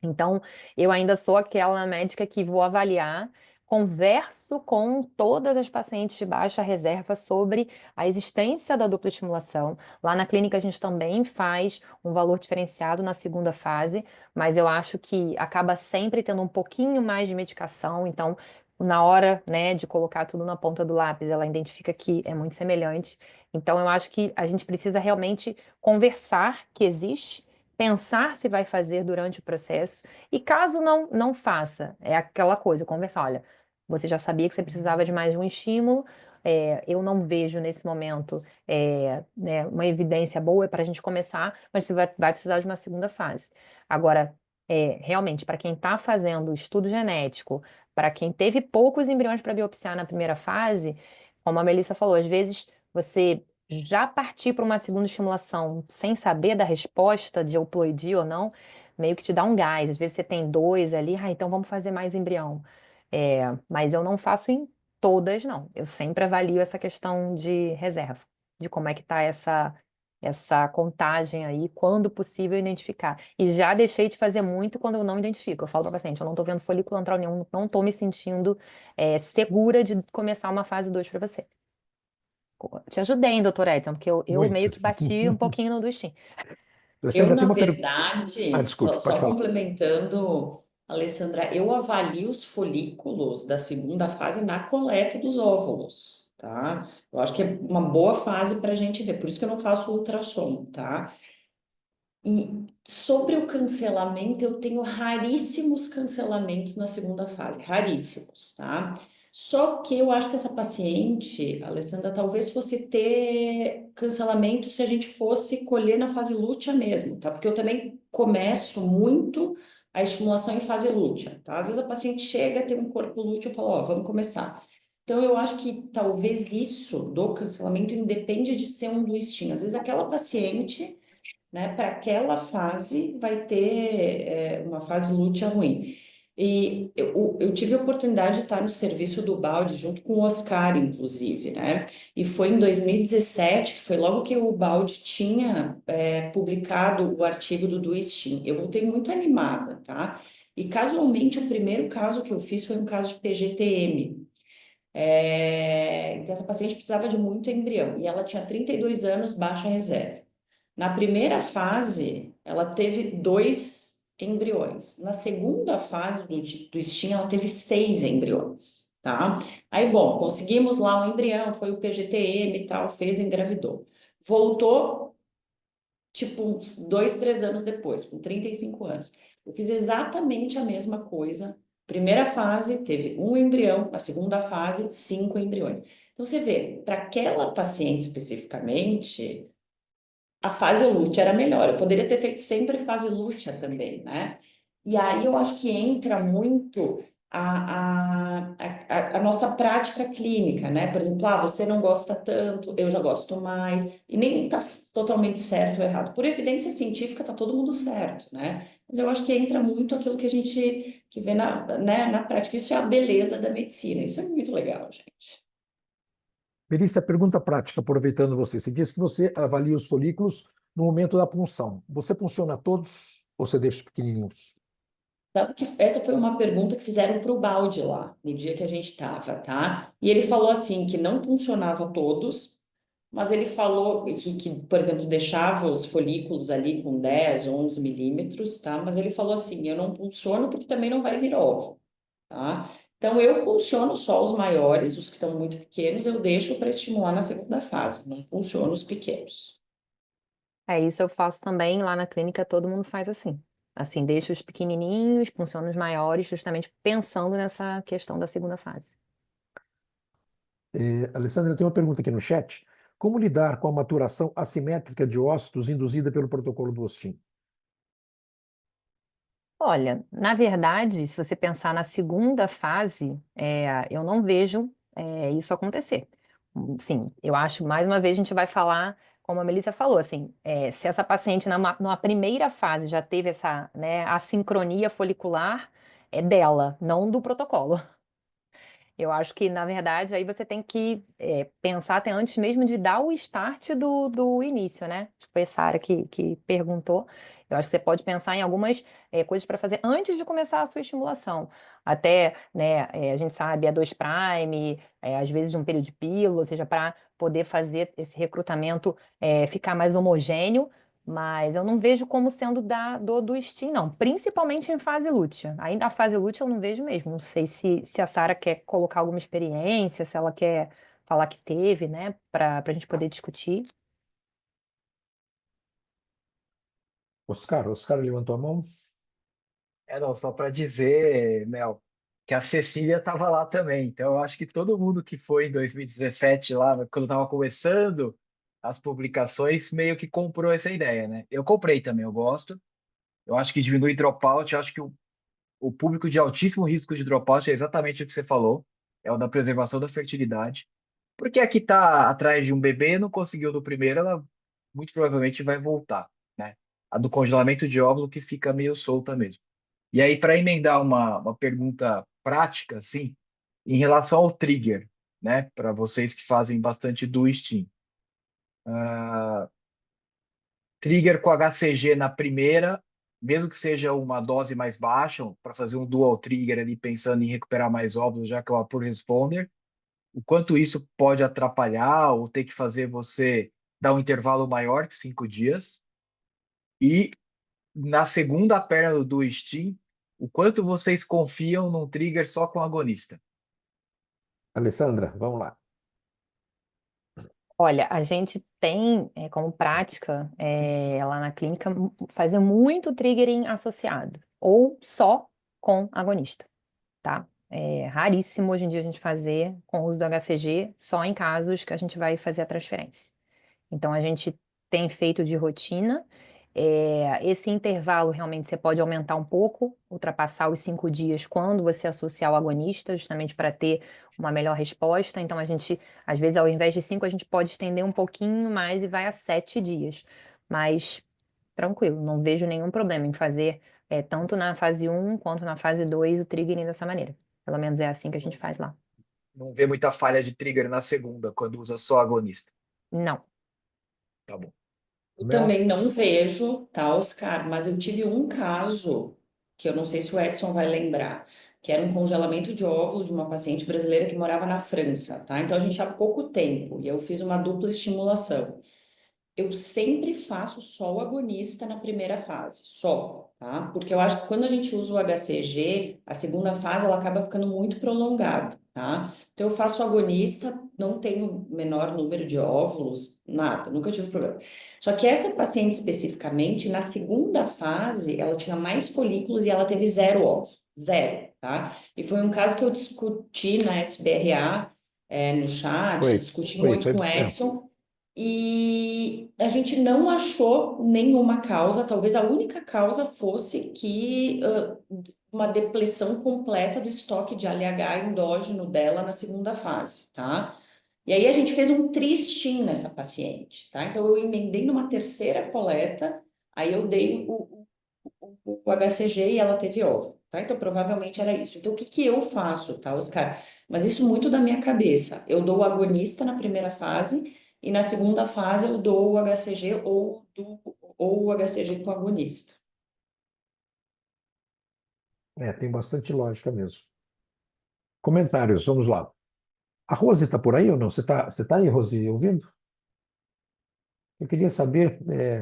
Então, eu ainda sou aquela médica que vou avaliar, converso com todas as pacientes de baixa reserva sobre a existência da dupla estimulação. Lá na clínica a gente também faz um valor diferenciado na segunda fase, mas eu acho que acaba sempre tendo um pouquinho mais de medicação, então na hora, né, de colocar tudo na ponta do lápis, ela identifica que é muito semelhante. Então eu acho que a gente precisa realmente conversar que existe, pensar se vai fazer durante o processo e caso não faça, é aquela coisa, conversar, olha, você já sabia que você precisava de mais um estímulo, eu não vejo nesse momento né, uma evidência boa para a gente começar, mas você vai precisar de uma segunda fase. Agora, realmente, para quem está fazendo o estudo genético, para quem teve poucos embriões para biopsiar na primeira fase, como a Melissa falou, às vezes você já partir para uma segunda estimulação sem saber da resposta de euploidia ou não, meio que te dá um gás. Às vezes você tem dois ali, então vamos fazer mais embrião. Mas eu não faço em todas, não. Eu sempre avalio essa questão de reserva, de como é que está essa contagem aí, quando possível identificar. E já deixei de fazer muito quando eu não identifico. Eu falo para o paciente, eu não estou vendo folículo antral nenhum, não estou me sentindo segura de começar uma fase 2 para você. Te ajudei, hein, doutor Edson, porque eu meio Muito. que bati um pouquinho no do Stim. Eu, Alessandra, tem na uma pergunta. verdade, Desculpe, pode só falar. complementando, Alessandra, eu avalio os folículos da segunda fase na coleta dos óvulos, tá? Eu acho que é uma boa fase para a gente ver, por isso que eu não faço ultrassom, tá? E sobre o cancelamento, eu tenho raríssimos cancelamentos na segunda fase, raríssimos, tá? Só que eu acho que essa paciente, Alessandra, talvez fosse ter cancelamento se a gente fosse colher na fase lútea mesmo, tá? Porque eu também começo muito a estimulação em fase lútea, tá? Às vezes a paciente chega, tem um corpo lúteo, eu falo, ó, vamos começar. Então, eu acho que talvez isso do cancelamento independe de ser um do STIM. Às vezes aquela paciente, né, para aquela fase vai ter uma fase lútea ruim. E eu tive a oportunidade de estar no serviço do balde junto com o Oscar, inclusive, né? E foi em 2017, que foi logo que o balde tinha publicado o artigo do Duistin. Eu voltei muito animada, tá? E casualmente o primeiro caso que eu fiz foi um caso de PGTM. Então, essa paciente precisava de muito embrião e ela tinha 32 anos, baixa reserva. Na primeira fase, ela teve 2 embriões. Na segunda fase do STIM, ela teve 6 embriões, tá? Aí, bom, conseguimos lá um embrião, foi o PGTM e tal, fez, engravidou. Voltou, tipo, uns 2, 3 anos depois, com 35 anos. Eu fiz exatamente a mesma coisa. Primeira fase, teve um embrião. A segunda fase, 5 embriões. Então, você vê, para aquela paciente especificamente, a fase lútea era melhor. Eu poderia ter feito sempre fase lútea também, né? E aí eu acho que entra muito a nossa prática clínica, né? Por exemplo, você não gosta tanto, eu já gosto mais, e nem está totalmente certo ou errado. Por evidência científica, está todo mundo certo, né? Mas eu acho que entra muito aquilo que a gente que vê né, na prática. Isso é a beleza da medicina, isso é muito legal, gente. Melissa, pergunta prática, aproveitando você. Você disse que você avalia os folículos no momento da punção. Você punciona todos ou você deixa os pequenininhos? Sabe que essa foi uma pergunta que fizeram para o Balde lá, no dia que a gente estava, tá? E ele falou assim, que não funcionava todos, mas ele falou que, por exemplo, deixava os folículos ali com 10, 11 milímetros, tá? Mas ele falou assim, eu não funciono porque também não vai vir ovo, tá? Então, eu funciono só os maiores, os que estão muito pequenos, eu deixo para estimular na segunda fase, não funciono os pequenos. É isso eu faço também lá na clínica, todo mundo faz assim. Assim, deixa os pequenininhos, funciona os maiores, justamente pensando nessa questão da segunda fase. Alessandra, tem uma pergunta aqui no chat. Como lidar com a maturação assimétrica de ócitos induzida pelo protocolo do Ostin? Olha, na verdade, se você pensar na segunda fase, eu não vejo isso acontecer. Sim, eu acho, mais uma vez, a gente vai falar, como a Melissa falou, assim, se essa paciente numa primeira fase já teve essa, né, assincronia folicular, é dela, não do protocolo. Eu acho que, na verdade, aí você tem que pensar até antes mesmo de dar o start do início, né? Foi essa área que perguntou. Eu acho que você pode pensar em algumas coisas para fazer antes de começar a sua estimulação. Até, né, a gente sabe, a 2 prime, às vezes de um período de pílula, ou seja, para poder fazer esse recrutamento ficar mais homogêneo. Mas eu não vejo como sendo do STEAM, não. Principalmente em fase lútea. Aí na fase lútea eu não vejo mesmo. Não sei se a Sara quer colocar alguma experiência, se ela quer falar que teve, né? Para a gente poder discutir. Oscar levantou a mão. Não, só para dizer, Mel, que a Cecília estava lá também. Então, eu acho que todo mundo que foi em 2017, lá, quando estava começando as publicações, meio que comprou essa ideia, né? Eu comprei também, eu gosto. Eu acho que diminui dropout. Eu acho que o público de altíssimo risco de dropout é exatamente o que você falou, é o da preservação da fertilidade. Porque a que está atrás de um bebê não conseguiu do primeiro, ela muito provavelmente vai voltar, né? A do congelamento de óvulo que fica meio solta mesmo. E aí, para emendar uma pergunta prática, assim, em relação ao trigger, né? Para vocês que fazem bastante do Steam. Trigger com HCG na primeira, mesmo que seja uma dose mais baixa, para fazer um dual trigger ali, pensando em recuperar mais óvulos, já que é uma por responder, o quanto isso pode atrapalhar ou ter que fazer você dar um intervalo maior que 5 dias. E na segunda perna do Steam, o quanto vocês confiam num trigger só com agonista? Alessandra, vamos lá. Olha, a gente tem como prática lá na clínica fazer muito triggering associado, ou só com agonista, tá? É raríssimo hoje em dia a gente fazer com o uso do HCG, só em casos que a gente vai fazer a transferência. Então, a gente tem feito de rotina. Esse intervalo realmente você pode aumentar um pouco, ultrapassar os 5 dias quando você associar o agonista, justamente para ter uma melhor resposta. Então, a gente, às vezes, ao invés de 5, a gente pode estender um pouquinho mais e vai a 7 dias. Mas, tranquilo, não vejo nenhum problema em fazer tanto na fase 1 quanto na fase 2 o triggering dessa maneira. Pelo menos é assim que a gente faz lá. Não vê muita falha de trigger na segunda, quando usa só agonista. Não. Tá bom. Eu Mel? também não vejo, tá, Oscar? Mas eu tive um caso que eu não sei se o Edson vai lembrar, que era um congelamento de óvulo de uma paciente brasileira que morava na França, tá? Então a gente há pouco tempo e eu fiz uma dupla estimulação. Eu sempre faço só o agonista na primeira fase, só, tá? Porque eu acho que quando a gente usa o HCG, a segunda fase ela acaba ficando muito prolongada, tá? Então eu faço o agonista, não tenho menor número de óvulos, nada, nunca tive problema. Só que essa paciente especificamente, na segunda fase, ela tinha mais folículos e ela teve 0 óvulos, 0, tá? E foi um caso que eu discuti na SBRA, no chat, discuti muito com o Edson. E a gente não achou nenhuma causa, talvez a única causa fosse que uma depressão completa do estoque de ALH endógeno dela na segunda fase, tá? E aí a gente fez um tristim nessa paciente, tá? Então eu emendei numa terceira coleta, aí eu dei o HCG e ela teve óvulo, tá? Então provavelmente era isso. Então o que que eu faço, tá, Oscar? Mas isso muito da minha cabeça. Eu dou o agonista na primeira fase e na segunda fase eu dou o HCG ou o HCG com agonista. Tem bastante lógica mesmo. Comentários, vamos lá. A Rose está por aí ou não? Você tá aí, Rose, ouvindo? Eu queria saber,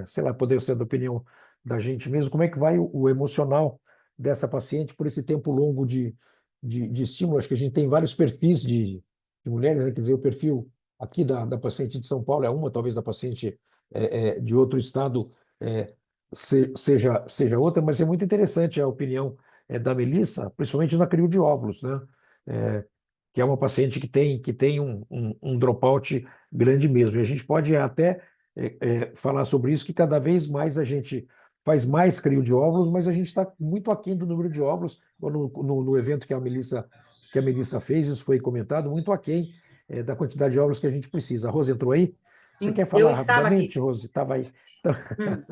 sei lá, poder ser da opinião da gente mesmo, como é que vai o emocional dessa paciente por esse tempo longo de estímulo. Acho que a gente tem vários perfis de mulheres, né? Quer dizer, o perfil aqui da paciente de São Paulo é uma, talvez da paciente de outro estado seja outra, mas é muito interessante a opinião da Melissa, principalmente na crio de óvulos, né? Eh, que é uma paciente que tem um dropout grande mesmo. E a gente pode até falar sobre isso, que cada vez mais a gente faz mais crio de óvulos, mas a gente está muito aquém do número de óvulos. No evento que a Melissa fez, isso foi comentado, muito aquém da quantidade de óvulos que a gente precisa. A Rose entrou aí? Você quer Eu falar estava aqui. rapidamente, Rose? Estava aí. Hum.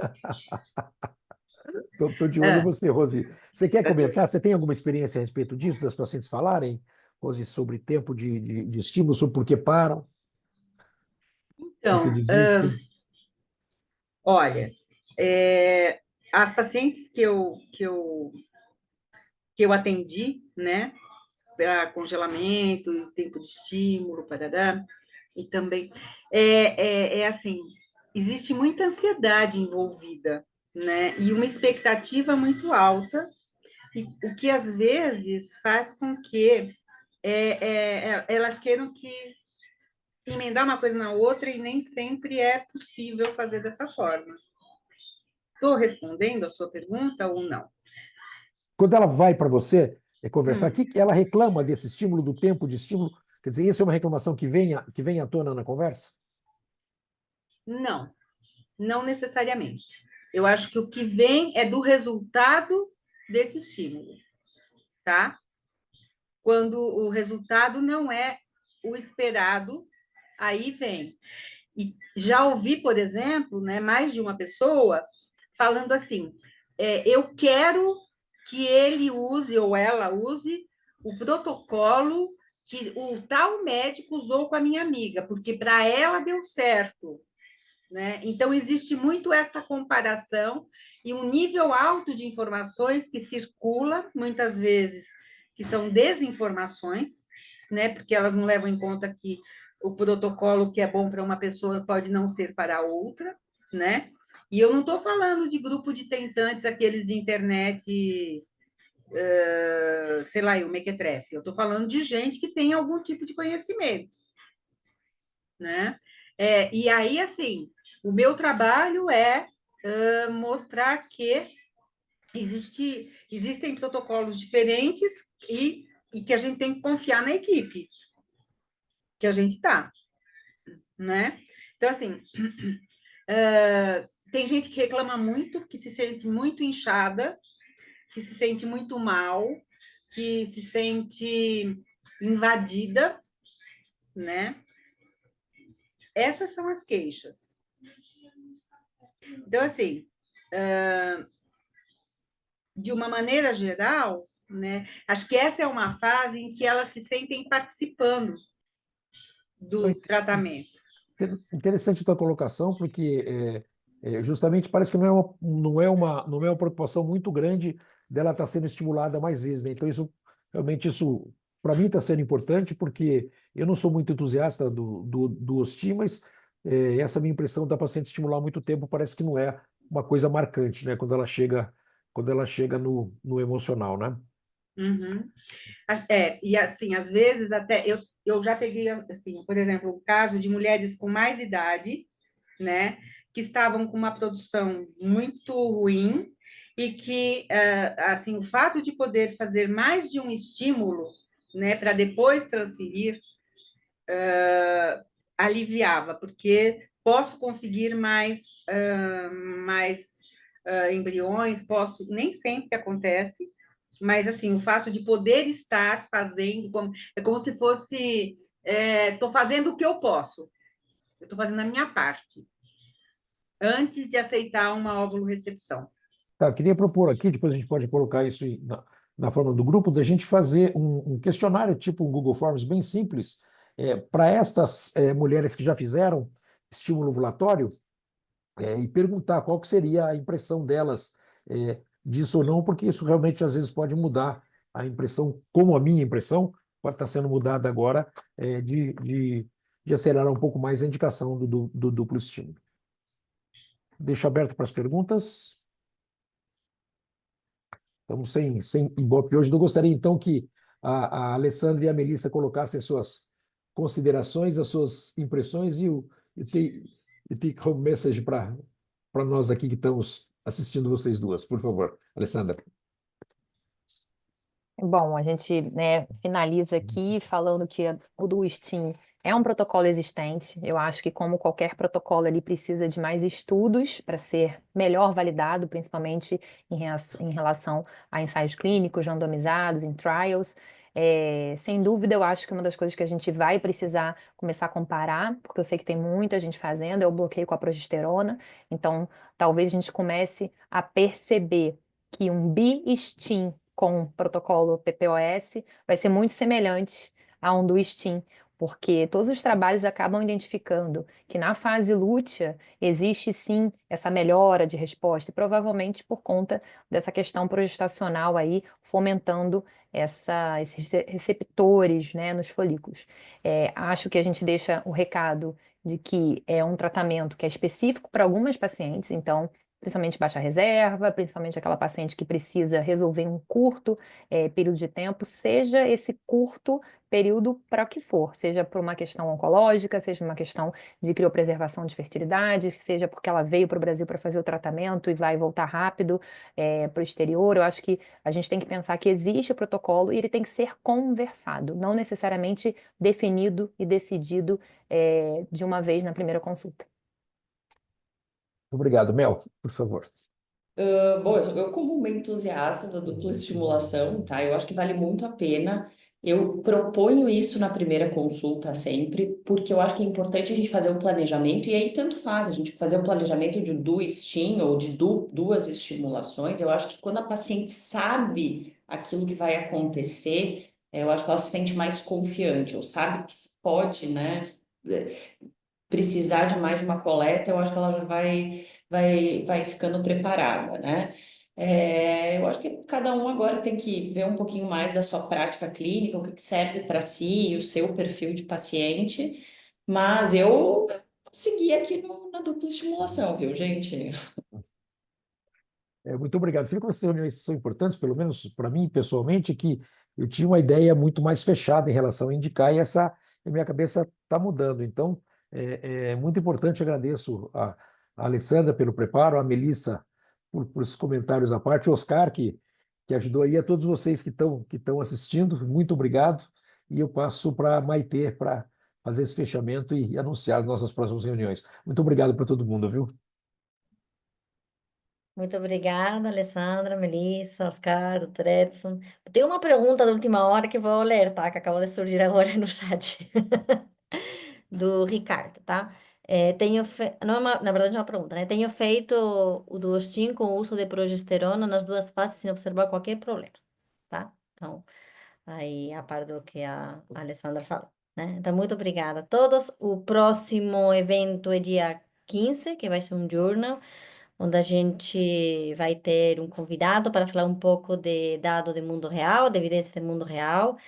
Estou de olho em Ah, você, Rose. Você quer comentar? Você tem alguma experiência a respeito disso, das pacientes falarem, Rose, sobre tempo de estímulo, sobre por que param, por que então, desistem? olha, é, as pacientes que eu atendi, né, para congelamento, tempo de estímulo, parará, e também é assim, existe muita ansiedade envolvida, né, e uma expectativa muito alta, e o que às vezes faz com que elas queiram que emendar uma coisa na outra e nem sempre é possível fazer dessa forma. Estou respondendo a sua pergunta ou não? Quando ela vai para você conversar, Hum, ela reclama desse estímulo, do tempo de estímulo? Quer dizer, isso é uma reclamação que vem à tona na conversa? não, não necessariamente. Eu acho que o que vem é do resultado desse estímulo, tá? Quando o resultado não é o esperado, aí vem. E já ouvi, por exemplo, né, mais de uma pessoa falando assim: eu quero que ele use ou ela use o protocolo que o tal médico usou com a minha amiga, porque para ela deu certo. Né? Então, existe muito essa comparação e um nível alto de informações que circula, muitas vezes, que são desinformações, né? Porque elas não levam em conta que o protocolo que é bom para uma pessoa pode não ser para outra, né? E eu não estou falando de grupo de tentantes, aqueles de internet, sei lá, o mequetrefe. Eu estou falando de gente que tem algum tipo de conhecimento, né? E aí, assim, o meu trabalho é mostrar que existem protocolos diferentes e que a gente tem que confiar na equipe que a gente está, né? Então, assim, tem gente que reclama muito, que se sente muito inchada, que se sente muito mal, que se sente invadida, né? Essas são as queixas. Então, assim, de uma maneira geral, né, acho que essa é uma fase em que elas se sentem participando do tratamento. Interessante a tua colocação, porque justamente parece que não é uma proporção muito grande dela estar sendo estimulada mais vezes, né? Então, isso, para mim, está sendo importante, porque eu não sou muito entusiasta do OSTI, mas essa minha impressão da paciente estimular há muito tempo parece que não é uma coisa marcante, né? Quando ela chega no emocional, né? Uhum. E assim, às vezes até eu já peguei, assim, por exemplo, o caso de mulheres com mais idade, né, que estavam com uma produção muito ruim e que, assim, o fato de poder fazer mais de um estímulo, né, para depois transferir, aliviava, porque posso conseguir mais embriões, nem sempre acontece, mas assim, o fato de poder estar fazendo, é como se fosse, estou fazendo o que eu posso, eu estou fazendo a minha parte, antes de aceitar uma óvulo recepção. Tá, eu queria propor aqui, depois a gente pode colocar isso na forma do grupo, da gente fazer um questionário, tipo um Google Forms, bem simples, para estas mulheres que já fizeram estímulo ovulatório, e perguntar qual que seria a impressão delas disso ou não, porque isso realmente às vezes pode mudar a impressão, como a minha impressão pode estar sendo mudada agora, de acelerar um pouco mais a indicação do duplo estímulo. Deixo aberto para as perguntas. Estamos sem Ibope hoje. Eu gostaria, então, que a Alessandra e a Melissa colocassem as suas considerações, as suas impressões e o take home message para nós aqui que estamos assistindo vocês duas. Por favor, Alessandra. Bom, a gente, né, finaliza aqui falando que o do STEAM é um protocolo existente. Eu acho que, como qualquer protocolo, ele precisa de mais estudos para ser melhor validado, principalmente em relação a ensaios clínicos, randomizados, em trials. Sem dúvida, eu acho que uma das coisas que a gente vai precisar começar a comparar, porque eu sei que tem muita gente fazendo, é o bloqueio com a progesterona. Então, talvez a gente comece a perceber que um bi-STEAM com o protocolo PPOS vai ser muito semelhante a um do STEAM, porque todos os trabalhos acabam identificando que na fase lútea existe sim essa melhora de resposta, e provavelmente por conta dessa questão progestacional aí fomentando esses receptores, né, nos folículos. Acho que a gente deixa o recado de que é um tratamento que é específico para algumas pacientes, então principalmente baixa reserva, principalmente aquela paciente que precisa resolver em um curto período de tempo, seja esse curto período para o que for, seja por uma questão oncológica, seja uma questão de criopreservação de fertilidade, seja porque ela veio para o Brasil para fazer o tratamento e vai voltar rápido para o exterior. Eu acho que a gente tem que pensar que existe o protocolo e ele tem que ser conversado, não necessariamente definido e decidido de uma vez na primeira consulta. Obrigado, Mel, por favor. Bom, eu como uma entusiasta da dupla estimulação, tá? Eu acho que vale muito a pena. Eu proponho isso na primeira consulta sempre, porque eu acho que é importante a gente fazer o planejamento, e aí tanto faz a gente fazer o planejamento de STEAM ou de duas estimulações. Eu acho que quando a paciente sabe aquilo que vai acontecer, eu acho que ela se sente mais confiante, ou sabe que se pode, né? Precisar de mais de uma coleta, eu acho que ela já vai ficando preparada, né? Eu acho que cada um agora tem que ver um pouquinho mais da sua prática clínica, o que que serve para si, o seu perfil de paciente, mas eu segui aqui na dupla estimulação, viu, gente? Muito obrigado. Você vê como essas reuniões são importantes, pelo menos para mim, pessoalmente, que eu tinha uma ideia muito mais fechada em relação a indicar e a minha cabeça está mudando. Então, é muito importante. Agradeço a Alessandra pelo preparo, a Melissa por esses comentários à parte, o Oscar, que ajudou aí, a todos vocês que estão assistindo. Muito obrigado. E eu passo para a Maitê para fazer esse fechamento e anunciar as nossas próximas reuniões. Muito obrigado para todo mundo, viu? Muito obrigada, Alessandra, Melissa, Oscar, Dr. Edson. Tem uma pergunta da última hora que vou ler, tá? Que acabou de surgir agora no chat. Do Ricardo, tá? Não é na verdade, é uma pergunta, né? Tenho feito o Duostin com o uso de progesterona nas duas fases sem observar qualquer problema, tá? Então, aí a par do que a Alessandra falou, né? Então, muito obrigada a todos. O próximo evento é dia 15, que vai ser um journal, onde a gente vai ter um convidado para falar um pouco de dado de mundo real, de evidência de mundo real,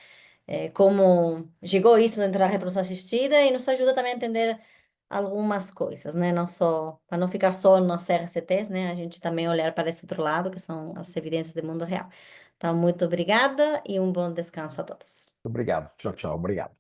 como chegou isso dentro da reprodução assistida e nos ajuda também a entender algumas coisas, né? Não só, para não ficar só nas RCTs, né? A gente também olhar para esse outro lado, que são as evidências do mundo real. Então, muito obrigada e um bom descanso a todos. Obrigado. Tchau, tchau. Obrigado.